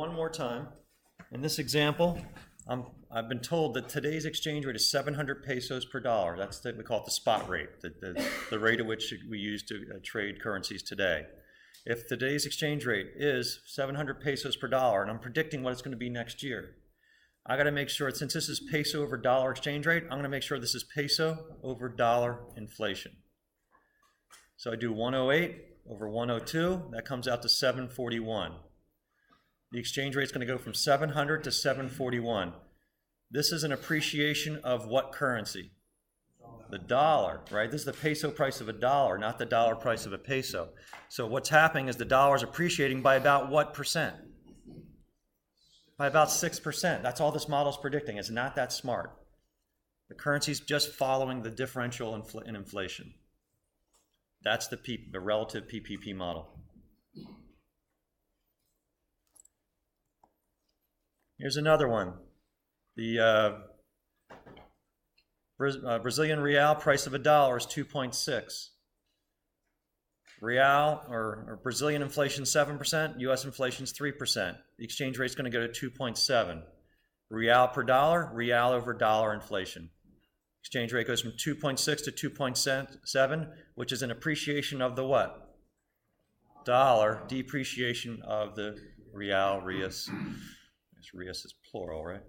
one more time. In this example, I've been told that today's exchange rate is 700 pesos per dollar. We call it the spot rate, the rate at which we use to trade currencies today. If today's exchange rate is 700 pesos per dollar, and I'm predicting what it's going to be next year, I got to make sure, since this is peso over dollar exchange rate, I'm going to make sure this is peso over dollar inflation. So I do 108 over 102, that comes out to 741. The exchange rate is going to go from 700 to 741. This is an appreciation of what currency? The dollar, right? This is the peso price of a dollar, not the dollar price of a peso. So what's happening is the dollar is appreciating by about what percent? By about 6%. That's all this model is predicting. It's not that smart. The currency's just following the differential in inflation. That's the relative PPP model. Here's another one. The Brazilian real price of a dollar is 2.6. Real or Brazilian inflation 7%, US inflation is 3%. The exchange rate is going to go to 2.7. Real per dollar, real over dollar inflation. Exchange rate goes from 2.6 to 2.7, which is an appreciation of the what? Dollar, depreciation of the real, reais. Reais is plural, right?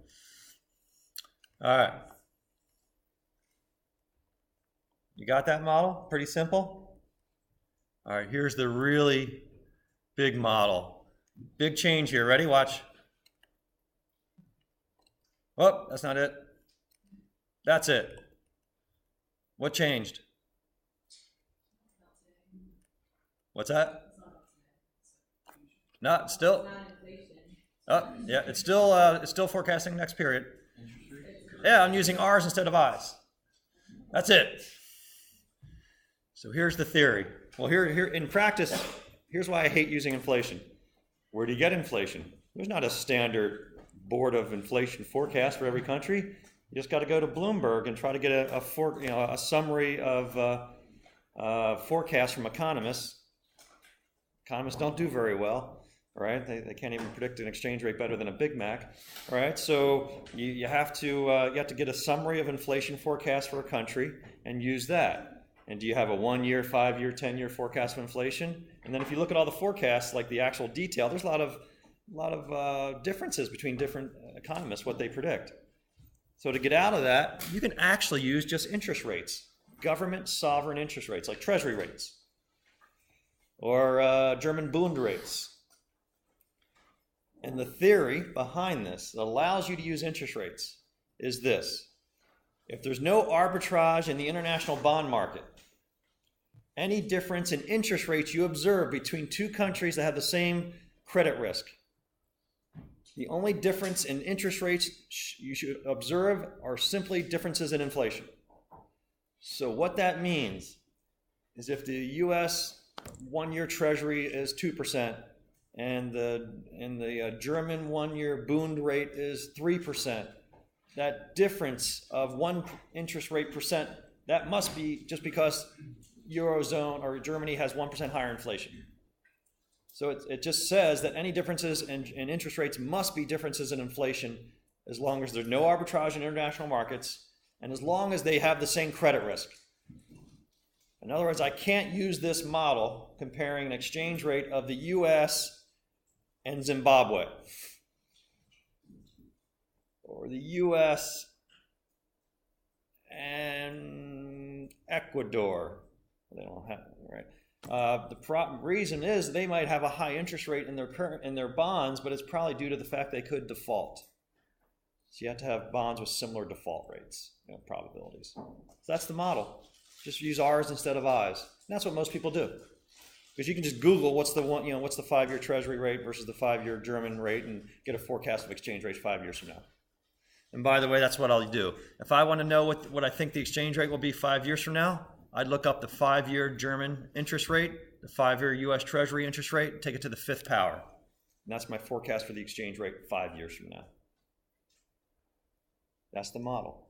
All right. You got that model? Pretty simple? All right, here's the really big model. Big change here. Ready? Watch. Oh, that's not it. That's it. What changed? What's that? Not still. Oh, yeah, it's still forecasting next period. Yeah, I'm using R's instead of I's. That's it. So here's the theory. Well, here in practice, here's why I hate using inflation. Where do you get inflation? There's not a standard board of inflation forecast for every country. You just got to go to Bloomberg and try to get a summary of forecasts from economists. Economists don't do very well. Right? They can't even predict an exchange rate better than a Big Mac. Right? So you have to get a summary of inflation forecast for a country and use that. And do you have a 1-year, 5-year, 10-year forecast of inflation? And then if you look at all the forecasts, like the actual detail, there's a lot of differences between different economists, what they predict. So to get out of that, you can actually use just interest rates, government sovereign interest rates, like treasury rates, or German Bund rates. And the theory behind this that allows you to use interest rates is this. If there's no arbitrage in the international bond market, any difference in interest rates you observe between two countries that have the same credit risk, the only difference in interest rates you should observe are simply differences in inflation. So what that means is if the U.S. 1-year Treasury is 2%, and the German 1-year Bund rate is 3%. That difference of 1 interest rate percent, that must be just because Eurozone or Germany has 1% higher inflation. So it just says that any differences in interest rates must be differences in inflation as long as there's no arbitrage in international markets and as long as they have the same credit risk. In other words, I can't use this model comparing an exchange rate of the U.S. and Zimbabwe, or the U.S. and Ecuador. They don't have it, right? The reason is they might have a high interest rate in their bonds, but it's probably due to the fact they could default. So you have to have bonds with similar default rates, probabilities. So that's the model. Just use R's instead of I's. And that's what most people do. Because you can just Google what's the 5-year Treasury rate versus the 5-year German rate and get a forecast of exchange rates 5 years from now. And by the way, that's what I'll do. If I want to know what I think the exchange rate will be 5 years from now, I'd look up the 5-year German interest rate, the 5-year U.S. Treasury interest rate, and take it to the 5th power. And that's my forecast for the exchange rate 5 years from now. That's the model.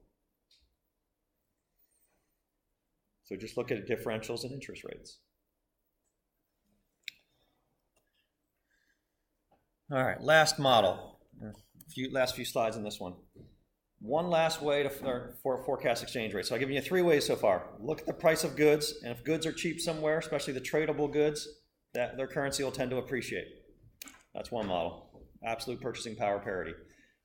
So just look at differentials and interest rates. All right, last model. Last few slides in this one. One last way to forecast exchange rates. So I've given you 3 ways so far. Look at the price of goods, and if goods are cheap somewhere, especially the tradable goods, their currency will tend to appreciate. That's one model. Absolute purchasing power parity.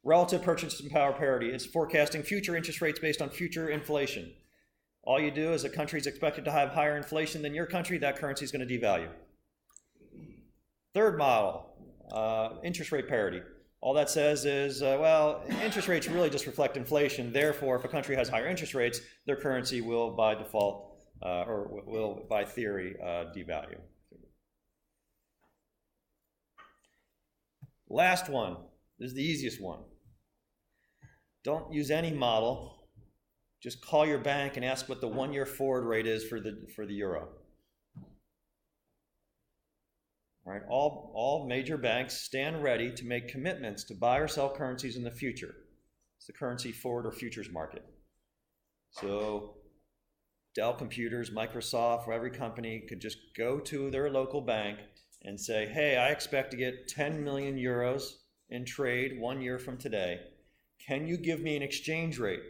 Relative purchasing power parity is forecasting future interest rates based on future inflation. All you do is a country is expected to have higher inflation than your country, that currency is going to devalue. Third model, interest rate parity. All that says is, well, interest rates really just reflect inflation. Therefore, if a country has higher interest rates, their currency will by default, or will by theory, devalue. Last one, this is the easiest one. Don't use any model. Just call your bank and ask what the 1-year forward rate is for the euro. All right, all major banks stand ready to make commitments to buy or sell currencies in the future. It's the currency forward or futures market. So Dell Computers, Microsoft, or every company could just go to their local bank and say, hey, I expect to get 10 million euros in trade 1 year from today. Can you give me an exchange rate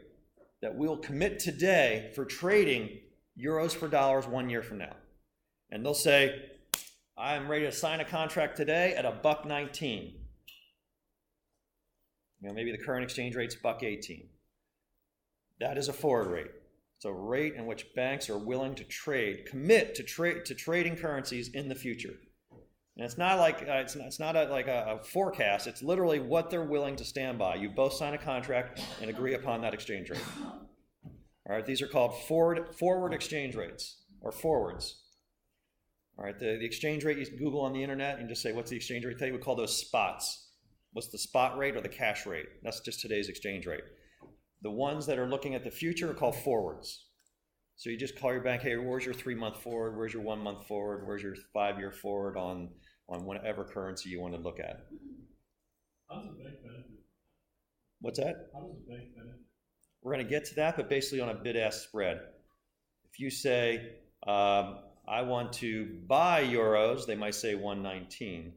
that we'll commit today for trading euros for dollars 1 year from now? And they'll say, I'm ready to sign a contract today at $1.19. Maybe the current exchange rate's $1.18. That is a forward rate. It's a rate in which banks are willing to commit to trading currencies in the future. And it's not like it's not like a forecast. It's literally what they're willing to stand by. You both sign a contract and agree upon that exchange rate. All right, these are called forward exchange rates, or forwards. All right, the exchange rate, you can Google on the internet and just say, what's the exchange rate today? We call those spots. What's the spot rate or the cash rate? That's just today's exchange rate. The ones that are looking at the future are called forwards. So you just call your bank, hey, where's your 3-month forward? Where's your 1 month forward? Where's your 5-year forward on whatever currency you want to look at? How does the bank benefit? What's that? How does the bank benefit? We're going to get to that, but basically on a bid-ask spread. If you say, I want to buy euros, they might say 119.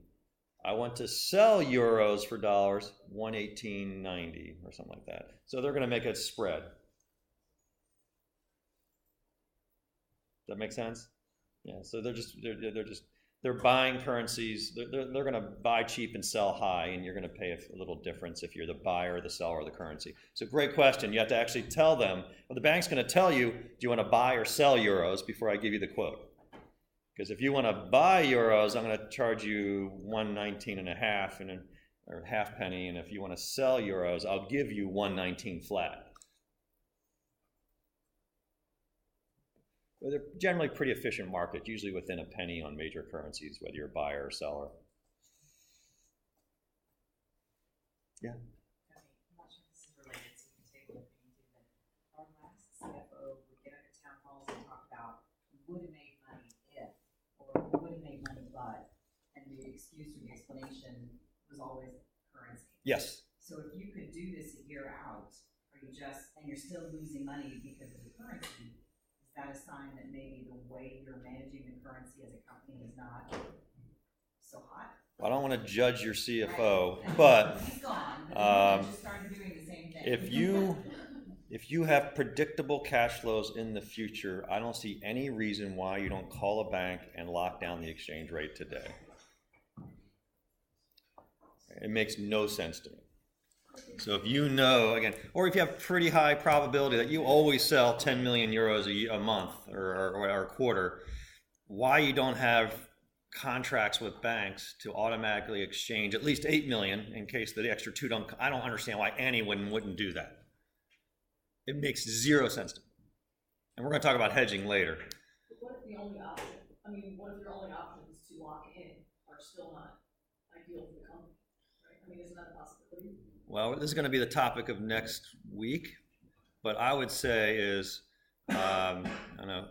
I want to sell euros for dollars, 118.90 or something like that. So they're going to make a spread. Does that make sense? Yeah. So they're buying currencies. They're going to buy cheap and sell high, and you're going to pay a little difference if you're the buyer, the seller, or the currency. So great question. You have to actually tell them. Well, the bank's going to tell you, do you want to buy or sell euros before I give you the quote? Because if you want to buy euros, I'm going to charge you 119.5 or half penny, and if you want to sell euros, I'll give you 119 flat. But they're generally pretty efficient market, usually within a penny on major currencies, whether you're a buyer or seller. Yeah. Okay, I'm not sure if this is related to the table of things, but our last CFO would get up at town halls and talk about would have made money if, or would have made money but, and the excuse or the explanation was always currency. Yes. So if you could do this a year out, and you're still losing money because of the currency, is that a sign that maybe the way you're managing the currency as a company is not so hot? I don't want to judge your CFO, right. But he's gone, but just started doing the same thing. If you have predictable cash flows in the future, I don't see any reason why you don't call a bank and lock down the exchange rate today. It makes no sense to me. So if you know, again, or if you have pretty high probability that you always sell 10 million euros a month or a quarter, why you don't have contracts with banks to automatically exchange at least 8 million in case the extra 2 don't, I don't understand why anyone wouldn't do that. It makes zero sense to me. And we're going to talk about hedging later. But what if the only option, what if your only options to lock in are still not ideal for the company, right? Isn't that a possibility? Well, this is going to be the topic of next week, but I would say is, I don't know,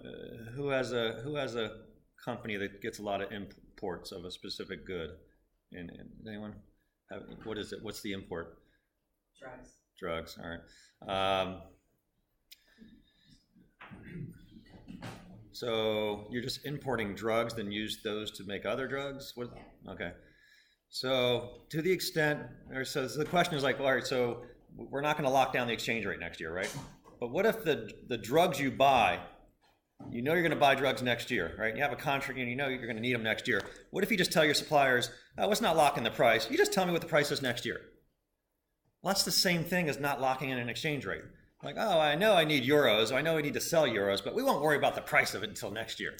who has a company that gets a lot of imports of a specific good? And anyone? What is it? What's the import? Drugs. Drugs. All right. So you're just importing drugs, then use those to make other drugs? What? Okay. So to the extent, or so the question is like, all right, so we're not going to lock down the exchange rate next year, right? But what if the drugs you buy, you know you're going to buy drugs next year, right? You have a contract and you know you're going to need them next year. What if you just tell your suppliers, oh, let's not lock in the price. You just tell me what the price is next year. Well, that's the same thing as not locking in an exchange rate. Like, oh, I know I need euros. I know we need to sell euros, but we won't worry about the price of it until next year.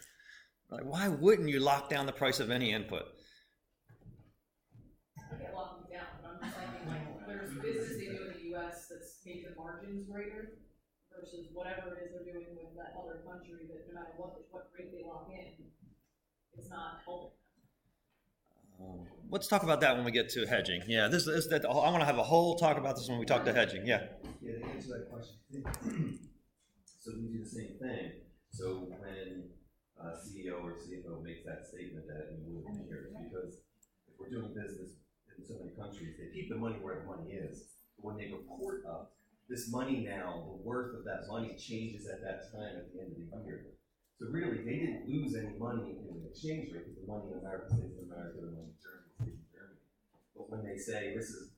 Like, why wouldn't you lock down the price of any input? I get locking down, but I'm just thinking like, there's business they do in the US that's maybe the margins greater versus whatever it is they're doing with that other country that no matter what rate they lock in, it's not helping. Let's talk about that when we get to hedging. Yeah, this that I want to have a whole talk about this when we talk to hedging. Yeah. Yeah, to answer that question, so we do the same thing. So when CEO or CFO makes that statement that we would be here, because if we're doing business in so many countries, they keep the money where the money is. But when they report up, this money now, the worth of that money changes at that time at the end of the year. So really, they didn't lose any money in the exchange rate because the money in America stays in America, the money in Germany stays in Germany. But when they say this is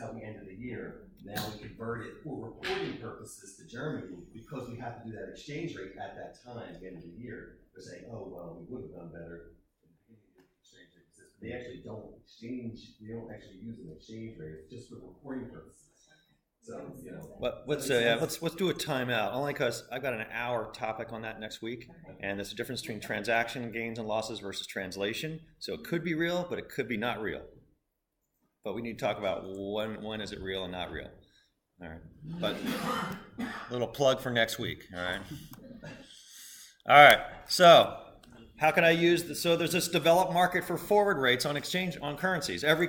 how we ended the year, now we convert it for reporting purposes to Germany because we have to do that exchange rate at that time, the end of the year. They're saying, oh well, we would have done better in the beginning of the exchange rate system. They actually don't exchange. They don't actually use an exchange rate. It's just for reporting purposes. So, you know. But let's do a timeout, only because I've got an hour topic on that next week, and there's a difference between transaction gains and losses versus translation. So it could be real, but it could be not real. But we need to talk about when is it real and not real. All right. But a little plug for next week. All right. All right. So how can I use this? So there's this developed market for forward rates on exchange on currencies. Every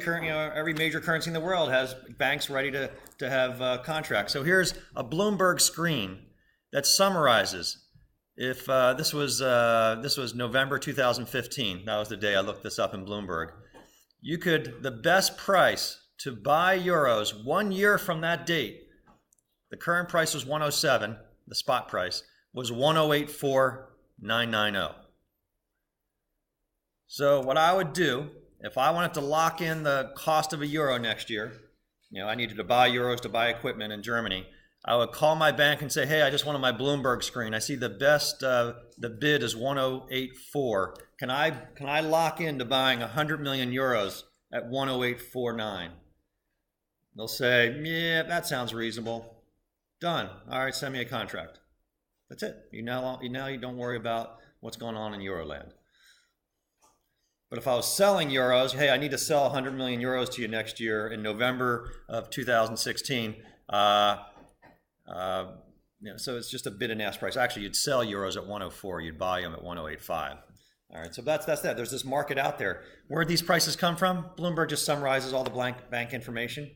major currency in the world has banks ready to have contracts. So here's a Bloomberg screen that summarizes. If this was November 2015, that was the day I looked this up in Bloomberg. The best price to buy euros 1 year from that date, the current price was 107, the spot price was 108,490. So what I would do, if I wanted to lock in the cost of a euro next year, I needed to buy euros to buy equipment in Germany, I would call my bank and say, hey, I just wanted my Bloomberg screen. I see the bid is 108.4. Can I lock into buying 100 million euros at 108.49? They'll say, yeah, that sounds reasonable. Done. All right, send me a contract. That's it. You don't worry about what's going on in Euroland. But if I was selling euros, hey, I need to sell 100 million euros to you next year in November of 2016. So it's just a bid and ask price. Actually, you'd sell euros at 104. You'd buy them at 108.5. All right, so that's that. There's this market out there. Where these prices come from? Bloomberg just summarizes all the bank information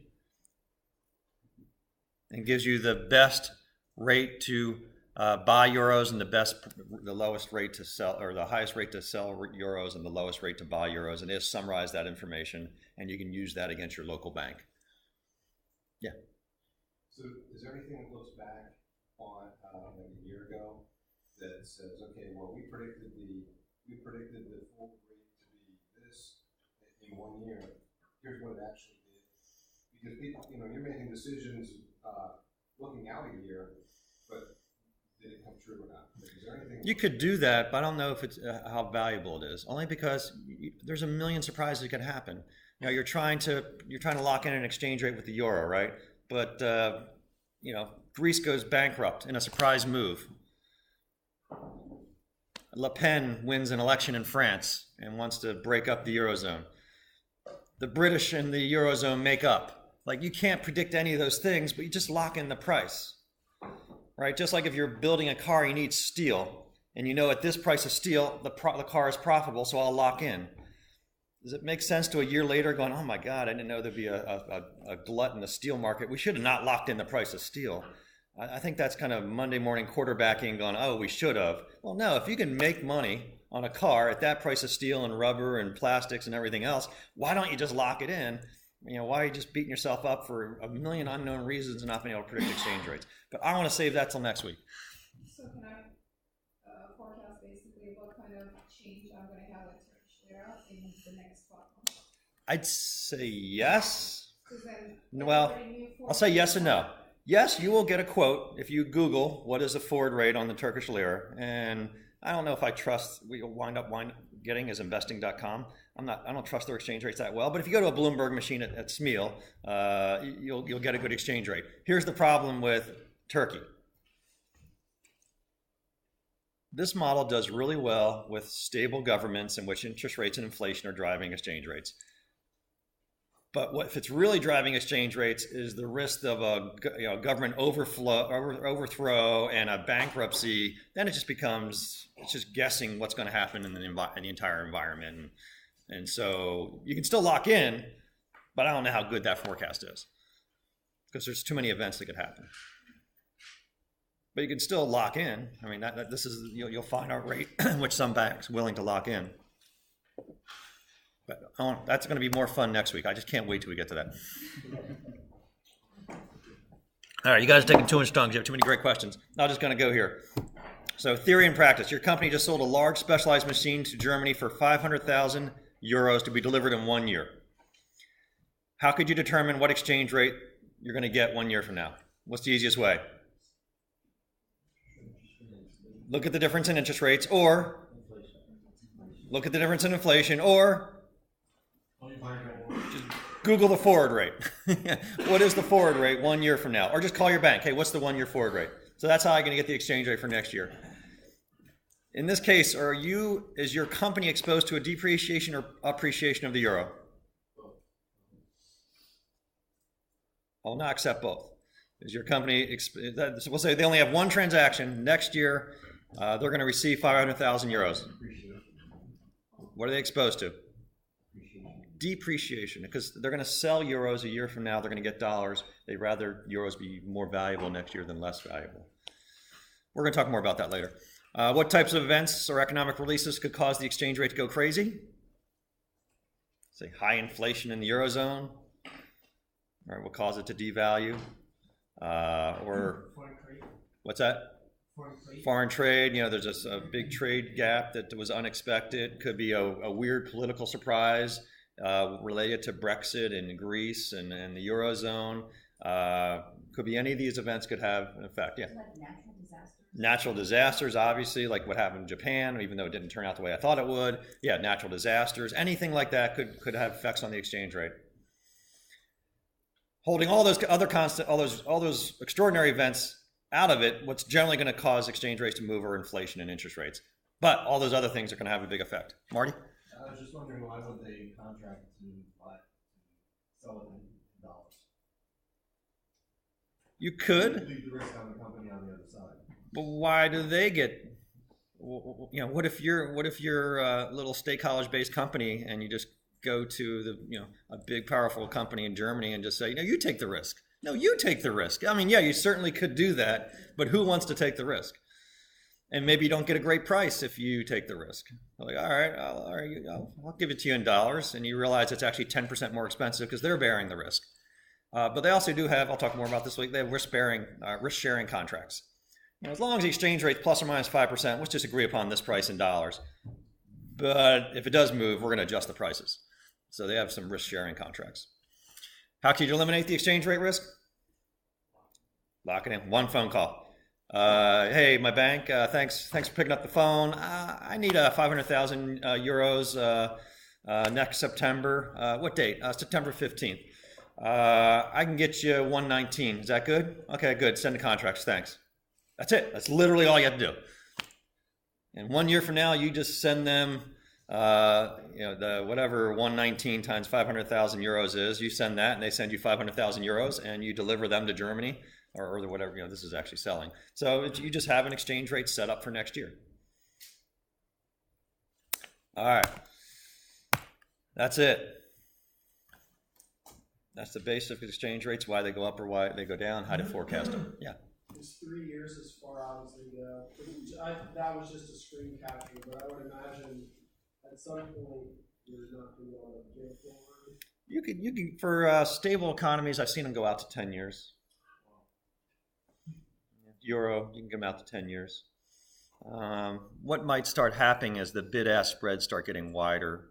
and gives you the best rate to buy euros and the lowest rate to sell, or the highest rate to sell euros and the lowest rate to buy euros, and it has summarized that information, and you can use that against your local bank. Yeah. So is there anything that looks back on like a year ago that says, okay, well, we predicted the full rate to be this in 1 year. Here's what it actually did. Because people, you're making decisions looking out a year, but did it come true or not? Like, is there anything? You could do that, but I don't know if it's how valuable it is. Only because there's a million surprises that could happen. You're trying to lock in an exchange rate with the euro, right? But Greece goes bankrupt in a surprise move. Le Pen wins an election in France and wants to break up the Eurozone. The British and the Eurozone make up. Like, you can't predict any of those things, but you just lock in the price, right? Just like if you're building a car, you need steel, and at this price of steel, the car is profitable, so I'll lock in. Does it make sense to a year later going, oh my God, I didn't know there'd be a glut in the steel market. We should have not locked in the price of steel. I think that's kind of Monday morning quarterbacking going, oh, we should have. Well, no, if you can make money on a car at that price of steel and rubber and plastics and everything else, why don't you just lock it in? Why are you just beating yourself up for a million unknown reasons and not being able to predict exchange rates? But I want to save that till next week. So can I forecast basically what kind of change I'm going to have in Turkish lira in the next 12 months? I'd say yes. Because then Well, everybody knew I'll say yes and no. Yes, you will get a quote if you Google what is the forward rate on the Turkish lira, and I don't know if I trust what you'll wind up getting is investing.com. I don't trust their exchange rates that well, but if you go to a Bloomberg machine at Smeal, you'll get a good exchange rate. Here's the problem with Turkey. This model does really well with stable governments in which interest rates and inflation are driving exchange rates. But what if it's really driving exchange rates is the risk of a government overthrow and a bankruptcy. Then it just becomes, it's just guessing what's going to happen in the entire environment. And so you can still lock in, but I don't know how good that forecast is because there's too many events that could happen. But you can still lock in. I mean, this is you'll find a rate which some banks willing to lock in. But that's going to be more fun next week. I just can't wait till we get to that. All right, you guys are taking too much time. You have too many great questions. I'm just going to go here. So theory and practice. Your company just sold a large specialized machine to Germany for 500,000 euros to be delivered in 1 year. How could you determine what exchange rate you're going to get 1 year from now? What's the easiest way? Look at the difference in interest rates, or look at the difference in inflation, or just Google the forward rate. What is the forward rate 1 year from now? Or just call your bank. Hey, what's the 1 year forward rate? So that's how I'm going to get the exchange rate for next year. In this case, is your company exposed to a depreciation or appreciation of the euro? I'll not accept both. Is your company, so we'll say they only have one transaction. Next year, they're going to receive 500,000 euros. What are they exposed to? Depreciation, because they're going to sell euros a year from now. They're going to get dollars. They'd rather euros be more valuable next year than less valuable. We're going to talk more about that later. What types of events or economic releases could cause the exchange rate to go crazy? Say high inflation in the eurozone. All right, will cause it to devalue. Or what's that? Foreign trade. You know, there's just a big trade gap that was unexpected. Could be a weird political surprise related to Brexit in Greece and the eurozone. Could be any of these events could have an effect. Yeah. Like natural disasters. Natural disasters, obviously, like what happened in Japan, even though it didn't turn out the way I thought it would. Yeah, natural disasters. Anything like that could have effects on the exchange rate. Holding all those other all those extraordinary events out of it, what's generally going to cause exchange rates to move are inflation and interest rates. But all those other things are going to have a big effect. Marty? I was just wondering, why would they contract to sell it in dollars? You could. Leave the risk on the company on the other side. But why do they get? You know, what if you're a little state college-based company and you just go to a big powerful company in Germany and just say, you take the risk. No, you take the risk. I mean, yeah, you certainly could do that, but who wants to take the risk? And maybe you don't get a great price if you take the risk. They're like, all right, I'll give it to you in dollars, and you realize it's actually 10% more expensive because they're bearing the risk. But they also do have, I'll talk more about this week, they have risk-sharing contracts. As long as the exchange rate's plus or minus 5%, let's just agree upon this price in dollars. But if it does move, we're going to adjust the prices. So they have some risk-sharing contracts. How can you eliminate the exchange rate risk? Lock it in. One phone call. Hey, my bank, thanks for picking up the phone. I need 500,000 euros next September. What date? September 15th. I can get you 119. Is that good? Okay, good. Send the contracts. Thanks. That's it. That's literally all you have to do. And 1 year from now, you just send them the whatever 119 times 500,000 euros is, you send that and they send you 500,000 euros and you deliver them to Germany or whatever, this is actually selling. So you just have an exchange rate set up for next year. All right. That's it. That's the basic exchange rates, why they go up or why they go down, how to forecast them. Yeah. Is 3 years as far out as they go? That was just a screen capture, but I would imagine at some point you're not going to be able to get forward. You can for stable economies, I've seen them go out to 10 years. Euro, you can come out to 10 years. What might start happening is the bid-ask spreads start getting wider.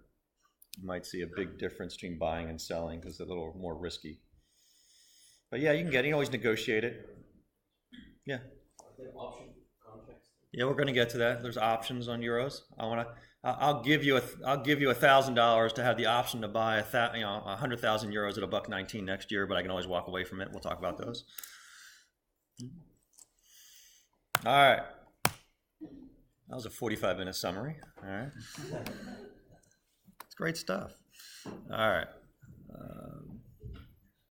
you might see a big difference between buying and selling because they're a little more risky. But yeah, you can always negotiate it. Yeah. Are there option contracts? Yeah, we're going to get to that. There's options on euros. I'll give you $1,000 to have the option to buy 100,000 euros at $1.19 next year, but I can always walk away from it. We'll talk about those. All right. That was a 45-minute summary. All right. It's great stuff. All right.